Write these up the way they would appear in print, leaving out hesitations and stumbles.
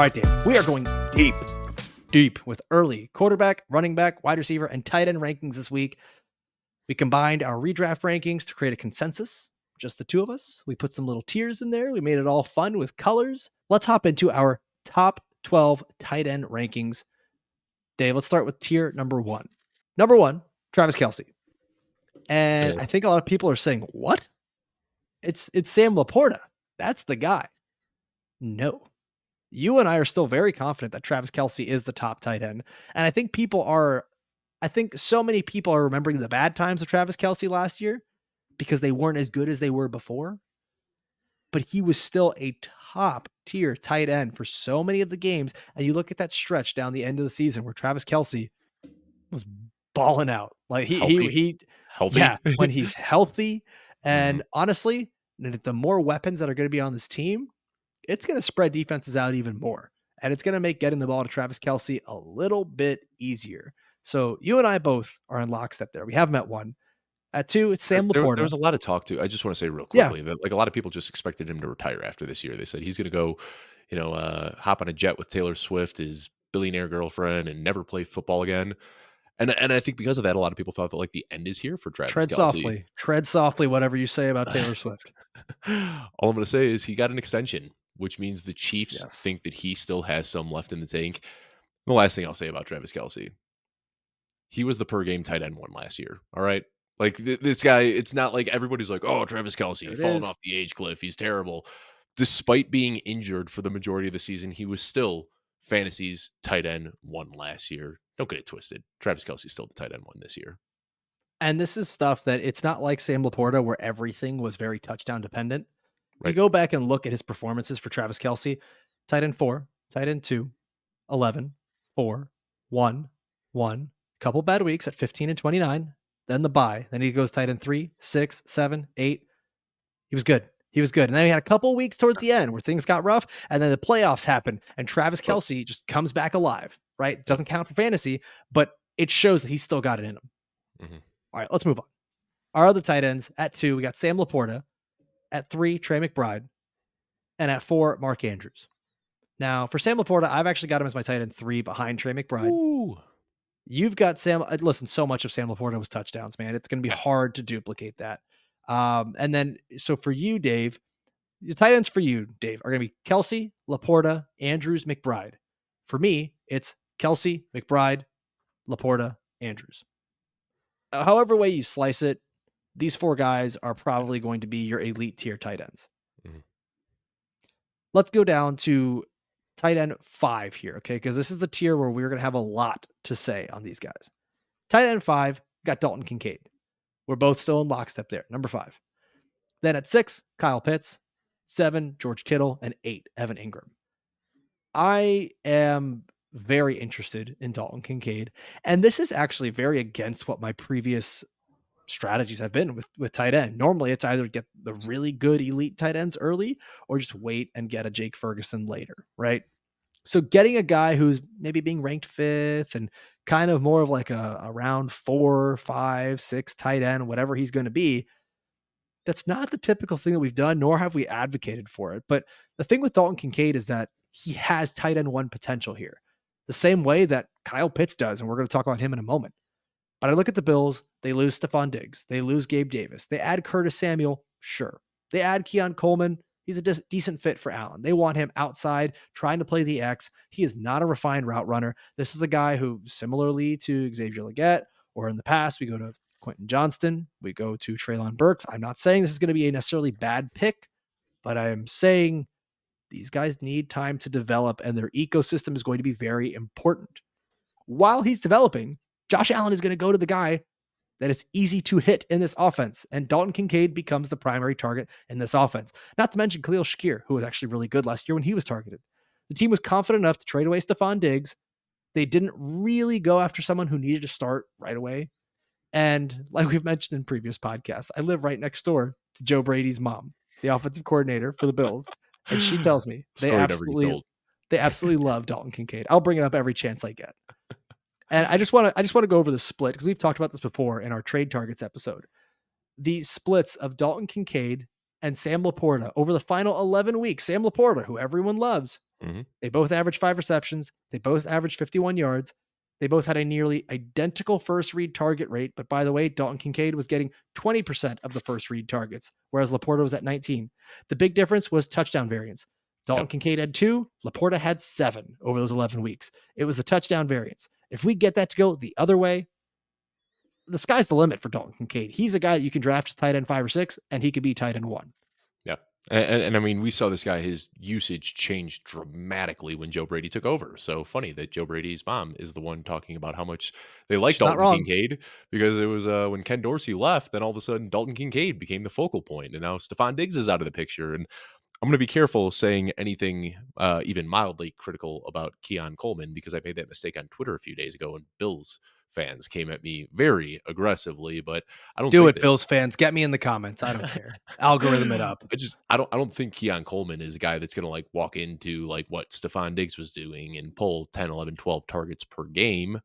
right, Dave, we are going deep with early quarterback, running back, wide receiver, and tight end rankings this week. We combined our redraft rankings to create a consensus, just the two of us. We put some little tiers in there. We made it all fun with colors. Let's hop into our top 12 tight end rankings. Dave, let's start with tier number one. Number one, Travis Kelce. And I think a lot of people are saying, what? It's Sam LaPorta. That's the guy. No. You and I are still very confident that Travis Kelce is the top tight end. And I think so many people are remembering the bad times of Travis Kelce last year because they weren't as good as they were before. But he was still a top tier tight end for so many of the games. And you look at that stretch down the end of the season where Travis Kelce was balling out. Like healthy. Yeah, when he's healthy. And honestly, the more weapons that are going to be on this team, it's going to spread defenses out even more. And it's going to make getting the ball to Travis Kelce a little bit easier. So you and I both are in lockstep there. We have him at one. At two, it's Sam LaPorta. There was a lot of talk too. I just want to say real quickly that like a lot of people just expected him to retire after this year. They said he's going to go, hop on a jet with Taylor Swift, his billionaire girlfriend, and never play football again. And I think because of that, a lot of people thought that like the end is here for Travis Kelce. Tread softly, whatever you say about Taylor Swift. All I'm going to say is he got an extension, which means the Chiefs think that he still has some left in the tank. The last thing I'll say about Travis Kelce, he was the per game tight end one last year. All right. Like this guy, it's not like everybody's like, oh, Travis Kelce falling off the age cliff. He's terrible. Despite being injured for the majority of the season, he was still Fantasy's tight end one last year. Don't get it twisted. Travis Kelce's still the tight end one this year. And this is stuff that it's not like Sam LaPorta where everything was very touchdown dependent. Right. You go back and look at his performances for Travis Kelce, tight end 4, tight end 2, 11, 4, 1, 1, couple bad weeks at 15 and 29, then the bye. Then he goes tight end 3, 6, 7, 8. He was good. And then he had a couple weeks towards the end where things got rough, and then the playoffs happened, and Travis Kelce just comes back alive, right? Doesn't count for fantasy, but it shows that he's still got it in him. Mm-hmm. All right, let's move on. Our other tight ends, at 2, we got Sam LaPorta. At 3, Trey McBride. And at 4, Mark Andrews. Now, for Sam LaPorta, I've actually got him as my tight end 3 behind Trey McBride. Ooh. You've got Sam. Listen, so much of Sam LaPorta was touchdowns, man. It's going to be hard to duplicate that. And then, so for you, Dave, the tight ends for you, Dave, are going to be Kelce, LaPorta, Andrews, McBride. For me, it's Kelce, McBride, LaPorta, Andrews. However way you slice it, these 4 guys are probably going to be your elite tier tight ends. Mm-hmm. Let's go down to tight end 5 here, okay? Because this is the tier where we're going to have a lot to say on these guys. Tight end 5, got Dalton Kincaid. We're both still in lockstep there, number 5. Then at 6, Kyle Pitts. 7, George Kittle. And 8, Evan Engram. I am very interested in Dalton Kincaid. And this is actually very against what my previous strategies have been with tight end. Normally it's either get the really good elite tight ends early or just wait and get a Jake Ferguson later, right? So getting a guy who's maybe being ranked 5th and kind of more of like a round 4, 5, 6 tight end, whatever he's going to be, that's not the typical thing that we've done, nor have we advocated for it. But the thing with Dalton Kincaid is that he has tight end 1 potential here, the same way that Kyle Pitts does. And we're going to talk about him in a moment. But I look at the Bills, they lose Stephon Diggs. They lose Gabe Davis. They add Curtis Samuel, sure. They add Keon Coleman. He's a decent fit for Allen. They want him outside, trying to play the X. He is not a refined route runner. This is a guy who, similarly to Xavier Legette, or in the past, we go to Quentin Johnston, we go to Treylon Burks. I'm not saying this is going to be a necessarily bad pick, but I am saying these guys need time to develop, and their ecosystem is going to be very important. While he's developing, Josh Allen is going to go to the guy that is easy to hit in this offense, and Dalton Kincaid becomes the primary target in this offense. Not to mention Khalil Shakir, who was actually really good last year when he was targeted. The team was confident enough to trade away Stephon Diggs. They didn't really go after someone who needed to start right away. And like we've mentioned in previous podcasts, I live right next door to Joe Brady's mom, the offensive coordinator for the Bills. And she tells me they absolutely love Dalton Kincaid. I'll bring it up every chance I get. And I just want to go over the split because we've talked about this before in our trade targets episode. The splits of Dalton Kincaid and Sam LaPorta over the final 11 weeks. Sam LaPorta, who everyone loves, Mhm. They both averaged 5 receptions. They both averaged 51 yards. They both had a nearly identical first read target rate. But by the way, Dalton Kincaid was getting 20% of the first read targets, whereas LaPorta was at 19. The big difference was touchdown variance. Dalton Yep. Kincaid had 2, LaPorta had 7 over those 11 weeks. It was the touchdown variance. If we get that to go the other way, the sky's the limit for Dalton Kincaid. He's a guy that you can draft as tight end 5 or 6, and he could be tight end 1. Yeah. And I mean, we saw this guy, his usage changed dramatically when Joe Brady took over. So funny that Joe Brady's mom is the one talking about how much they like She's not Dalton wrong. Kincaid because it was when Ken Dorsey left, then all of a sudden Dalton Kincaid became the focal point, and now Stephon Diggs is out of the picture. And I'm going to be careful saying anything even mildly critical about Keon Coleman because I made that mistake on Twitter a few days ago, and Bills fans came at me very aggressively. But I don't Do think it, that Bills fans. Get me in the comments. I don't care. Algorithm it up. I don't think Keon Coleman is a guy that's gonna, like, walk into, like, what Stephon Diggs was doing and pull 10, 11, 12 targets per game.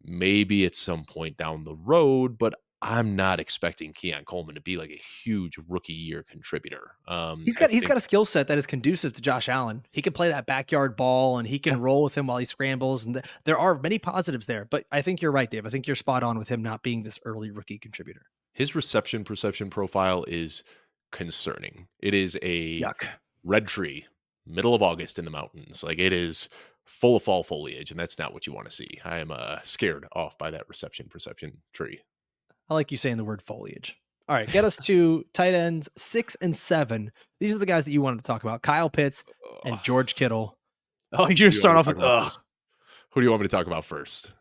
Maybe at some point down the road, but I'm not expecting Keon Coleman to be, like, a huge rookie year contributor. I He's think got a skill set that is conducive to Josh Allen. He can play that backyard ball and he yeah, can roll with him while he scrambles. And there are many positives there. But I think you're right, Dave. I think you're spot on with him not being this early rookie contributor. his reception perception profile is concerning. It is a Yuck. red tree, middle of August in the mountains. Like, it is full of fall foliage, and that's not what you wanna see. I am, scared off by that reception perception tree. I like you saying the word foliage. All right, get us to tight ends 6 and 7. These are the guys that you wanted to talk about: Kyle Pitts and Ugh. George Kittle. Oh, you Who just do you want start me off to talk with about ugh. first? Who do you want me to talk about first?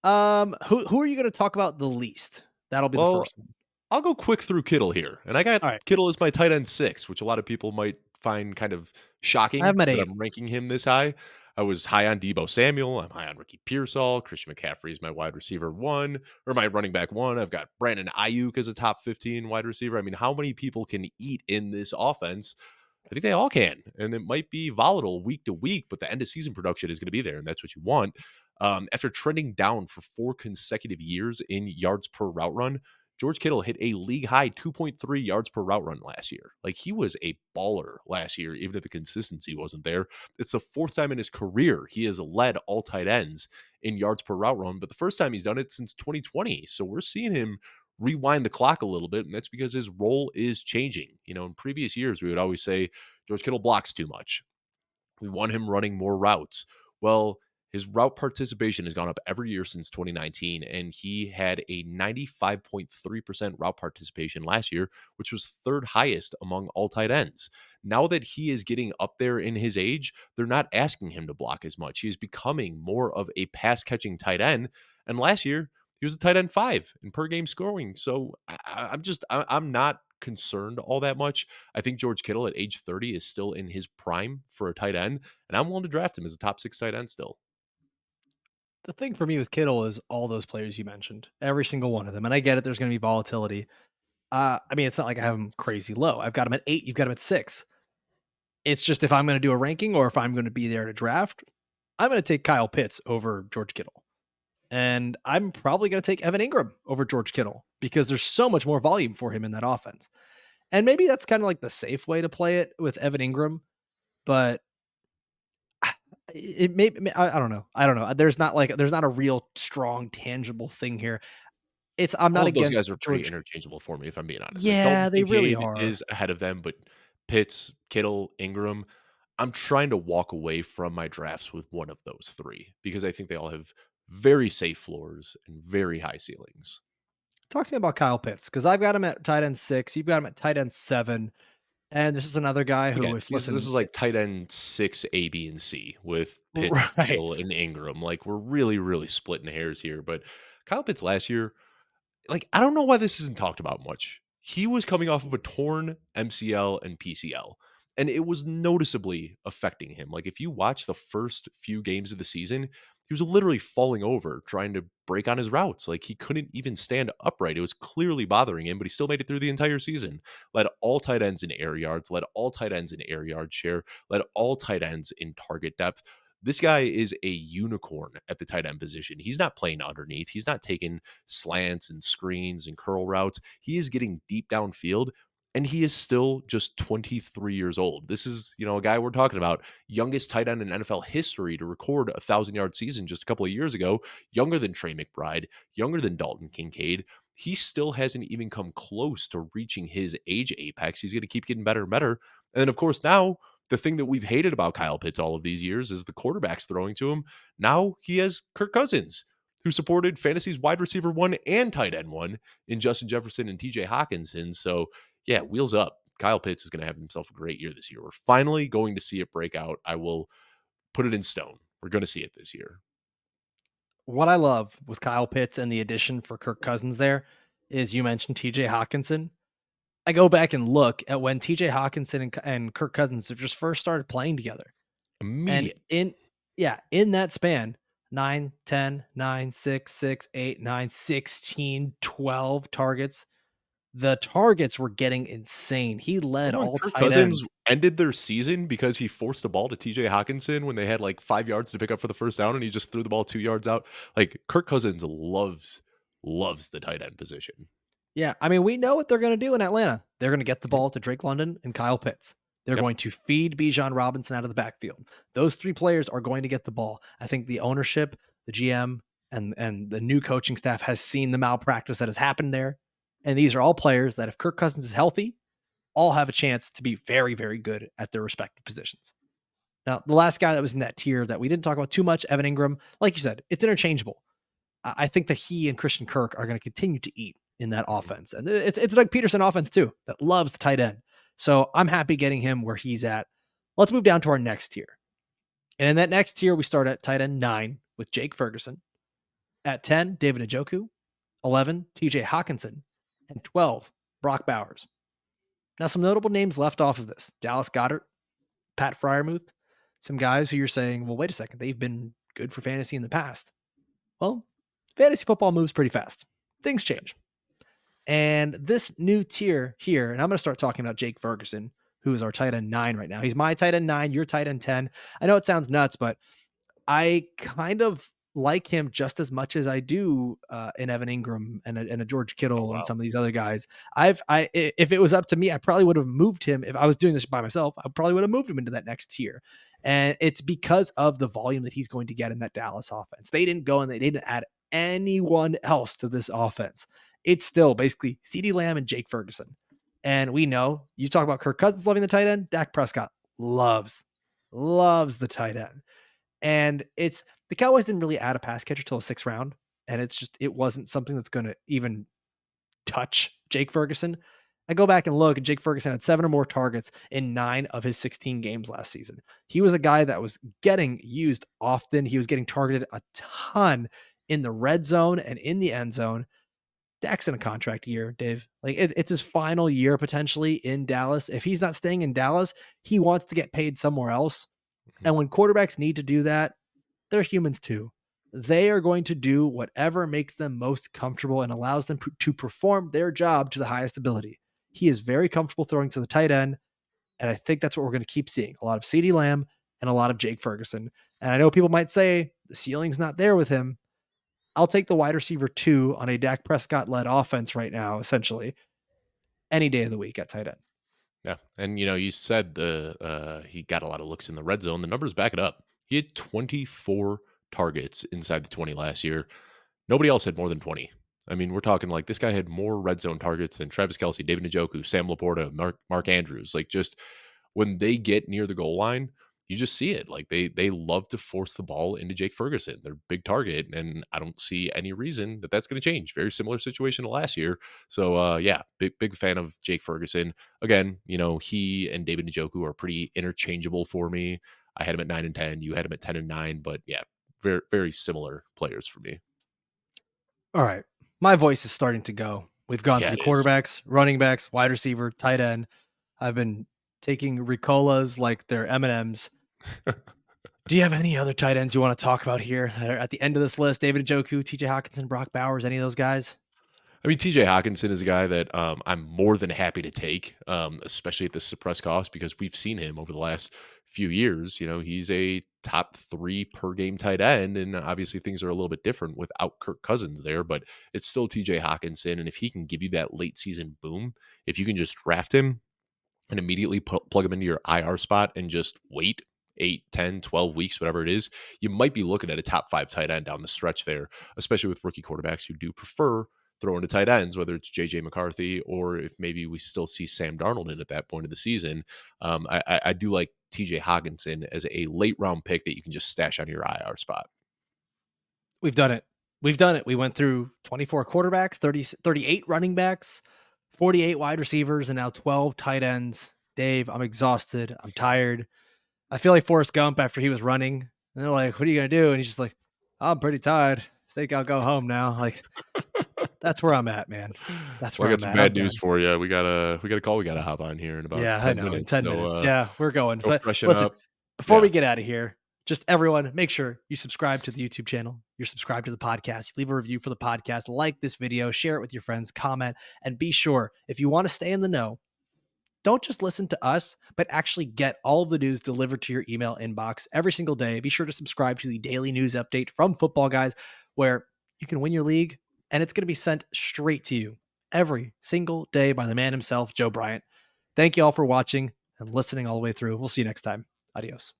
Who are you going to talk about the least? That'll be the Well, first one. I'll go quick through Kittle here, and I got All right, Kittle as my tight end 6, which a lot of people might find kind of I have shocking him at that 8. I'm ranking him this high. I was high on Debo Samuel. I'm high on Ricky Pearsall. Christian McCaffrey is my wide receiver 1, or my running back 1. I've got Brandon Ayuk as a top 15 wide receiver. I mean, how many people can eat in this offense? I think they all can, and it might be volatile week to week, but the end of season production is going to be there, and that's what you want. After trending down for 4 consecutive years in yards per route run, George Kittle hit a league high 2.3 yards per route run last year. Like, he was a baller last year, even if the consistency wasn't there. It's the 4th time in his career he has led all tight ends in yards per route run, but the first time he's done it since 2020. So we're seeing him rewind the clock a little bit, and that's because his role is changing. In previous years, we would always say George Kittle blocks too much. We want him running more routes. Well, his route participation has gone up every year since 2019, and he had a 95.3% route participation last year, which was 3rd highest among all tight ends. Now that he is getting up there in his age, they're not asking him to block as much. He is becoming more of a pass catching tight end. And last year, he was a tight end 5 in per game scoring. So I'm not concerned all that much. I think George Kittle at age 30 is still in his prime for a tight end, and I'm willing to draft him as a top 6 tight end still. The thing for me with Kittle is all those players you mentioned, every single one of them. And I get it. There's going to be volatility. I mean, it's not like I have him crazy low. I've got him at 8. You've got him at 6. It's just if I'm going to do a ranking or if I'm going to be there to draft, I'm going to take Kyle Pitts over George Kittle. And I'm probably going to take Evan Engram over George Kittle because there's so much more volume for him in that offense. And maybe that's kind of like the safe way to play it with Evan Engram, but it may I don't know. I don't know. There's not a real strong tangible thing here. I'm All not of those against guys are pretty George. interchangeable for me, if I'm being honest. Like, Yeah, Dalton they really Kincaid are. is ahead of them, but Pitts, Kittle, Ingram, I'm trying to walk away from my drafts with one of those 3 because I think they all have very safe floors and very high ceilings. Talk to me about Kyle Pitts because I've got him at tight end 6. You've got him at tight end 7. And this is another guy who, Again, if this is listen, like tight end 6 A, B, and C with Pitts, right. Kittle, and Ingram. Like, we're really, really splitting hairs here. But Kyle Pitts last year, like, I don't know why this isn't talked about much. He was coming off of a torn MCL and PCL, and it was noticeably affecting him. Like, if you watch the first few games of the season, he was literally falling over trying to break on his routes. Like, he couldn't even stand upright. It was clearly bothering him, but he still made it through the entire season. Led all tight ends in air yards, led all tight ends in air yard share, led all tight ends in target depth. This guy is a unicorn at the tight end position. He's not playing underneath. He's not taking slants and screens and curl routes. He is getting deep downfield. and he is still just 23 years old. This is, a guy we're talking about, youngest tight end in NFL history to record a 1,000-yard season just a couple of years ago, younger than Trey McBride, younger than Dalton Kincaid. He still hasn't even come close to reaching his age apex. He's going to keep getting better and better. And then, of course, now the thing that we've hated about Kyle Pitts all of these years is the quarterbacks throwing to him. Now he has Kirk Cousins, who supported fantasy's wide receiver one and tight end one in Justin Jefferson and TJ Hockenson. So, yeah, wheels up. Kyle Pitts is going to have himself a great year this year. We're finally going to see it break out. I will put it in stone. We're going to see it this year. What I love with Kyle Pitts and the addition for Kirk Cousins there is you mentioned TJ Hockenson. I go back and look at when TJ Hockenson and Kirk Cousins have just first started playing together. And Immediate. in that span, 9, 10, 9, 6, 6, 8, 9, 16, 12 targets. The targets were getting insane. He led Remember when all Kirk tight Cousins ends. ended their season because he forced a ball to TJ Hockenson when they had like 5 yards to pick up for the first down and he just threw the ball 2 yards out? Like Kirk Cousins loves the tight end position. Yeah, I mean, we know what they're going to do in Atlanta. They're going to get the Mhm. ball to Drake London and Kyle Pitts. They're Yep. going to feed Bijan Robinson out of the backfield. Those three players are going to get the ball. I think the ownership, the GM, and the new coaching staff has seen the malpractice that has happened there. And these are all players that, if Kirk Cousins is healthy, all have a chance to be very, very good at their respective positions. Now, the last guy that was in that tier that we didn't talk about too much, Evan Engram, like you said, it's interchangeable. I think that he and Christian Kirk are going to continue to eat in that Mhm. offense. And it's Doug Peterson offense too that loves the tight end. So I'm happy getting him where he's at. Let's move down to our next tier. And in that next tier, we start at tight end 9 with Jake Ferguson. At 10, David Njoku. 11, TJ Hockenson. And 12, Brock Bowers. Now, some notable names left off of this: Dallas Goedert, Pat Fryermuth, some guys who you're saying, well, wait a second, they've been good for fantasy in the past. Well, fantasy football moves pretty fast. Things change. And this new tier here, and I'm going to start talking about Jake Ferguson, who is our tight end 9 right now. He's my tight end 9, your tight end 10. I know it sounds nuts, but I kind of like him just as much as I do in Evan Engram and a George Oh, Kittle and wow. some of these other guys. If it was up to me, I probably would have moved him. If I was doing this by myself, I probably would have moved him into that next tier. And it's because of the volume that he's going to get in that Dallas offense. They didn't go and they didn't add anyone else to this offense. It's still basically CeeDee Lamb and Jake Ferguson. And we know, you talk about Kirk Cousins loving the tight end, Dak Prescott loves the tight end. And it's the Cowboys didn't really add a pass catcher till the 6th round. And it wasn't something that's going to even touch Jake Ferguson. I go back and look, and Jake Ferguson had 7 or more targets in 9 of his 16 games last season. He was a guy that was getting used often. He was getting targeted a ton in the red zone and in the end zone. Dak's in a contract year, Dave. Like it's his final year potentially in Dallas. If he's not staying in Dallas, he wants to get paid somewhere else. Mhm. And when quarterbacks need to do that, they're humans too. They are going to do whatever makes them most comfortable and allows them to perform their job to the highest ability. He is very comfortable throwing to the tight end. And I think that's what we're going to keep seeing: a lot of CeeDee Lamb and a lot of Jake Ferguson. And I know people might say the ceiling's not there with him. I'll take the wide receiver 2 on a Dak Prescott led offense right now, essentially, any day of the week at tight end. Yeah, and you said he got a lot of looks in the red zone. The numbers back it up. He had 24 targets inside the 20 last year. Nobody else had more than 20. I mean, we're talking like this guy had more red zone targets than Travis Kelce, David Njoku, Sam LaPorta, Mark Andrews. Like just when they get near the goal line, you just see it. Like they love to force the ball into Jake Ferguson, their big target, and I don't see any reason that that's going to change. Very similar situation to last year. So yeah, big fan of Jake Ferguson. Again, he and David Njoku are pretty interchangeable for me. I had him at 9 and 10. You had him at 10 and 9, but yeah, very similar players for me. All right. My voice is starting to go. We've gone Yeah, through it is. quarterbacks, running backs, wide receiver, tight end. I've been taking Ricolas like they're M&Ms. Do you have any other tight ends you want to talk about here that are at the end of this list? David Njoku, TJ Hockenson, Brock Bowers, any of those guys? I mean, TJ Hockenson is a guy that I'm more than happy to take, especially at this suppressed cost, because we've seen him over the last few years, he's a top 3 per game tight end, and obviously things are a little bit different without Kirk Cousins there, but it's still TJ Hockenson, and if he can give you that late season boom, if you can just draft him and immediately plug him into your IR spot and just wait 8, 10, 12 weeks, whatever it is, you might be looking at a top 5 tight end down the stretch there, especially with rookie quarterbacks who do prefer throwing to tight ends, whether it's JJ McCarthy or if maybe we still see Sam Darnold in at that point of the season. I do like TJ Hockenson as a late round pick that you can just stash on your IR spot. We've done it. We've done it. We went through 24 quarterbacks, 38 running backs, 48 wide receivers, and now 12 tight ends. Dave, I'm exhausted. I'm tired. I feel like Forrest Gump after he was running. And they're like, what are you going to do? And he's just like, I'm pretty tired. I think I'll go home now. Like, that's where I'm at, man. That's Well, where I I'm got some at. bad news for you. We got a call we got to hop on here in about Yeah, I 10 know. In minutes. 10 minutes. So Yeah, we're going. go But freshen listen, up. before Yeah. we get out of here, just everyone, make sure you subscribe to the YouTube channel. You're subscribed to the podcast. Leave a review for the podcast. Like this video. Share it with your friends. Comment. And be sure, if you want to stay in the know, don't just listen to us, but actually get all of the news delivered to your email inbox every single day. Be sure to subscribe to the daily news update from Football Guys, where you can win your league, and it's going to be sent straight to you every single day by the man himself, Joe Bryant. Thank you all for watching and listening all the way through. We'll see you next time. Adios.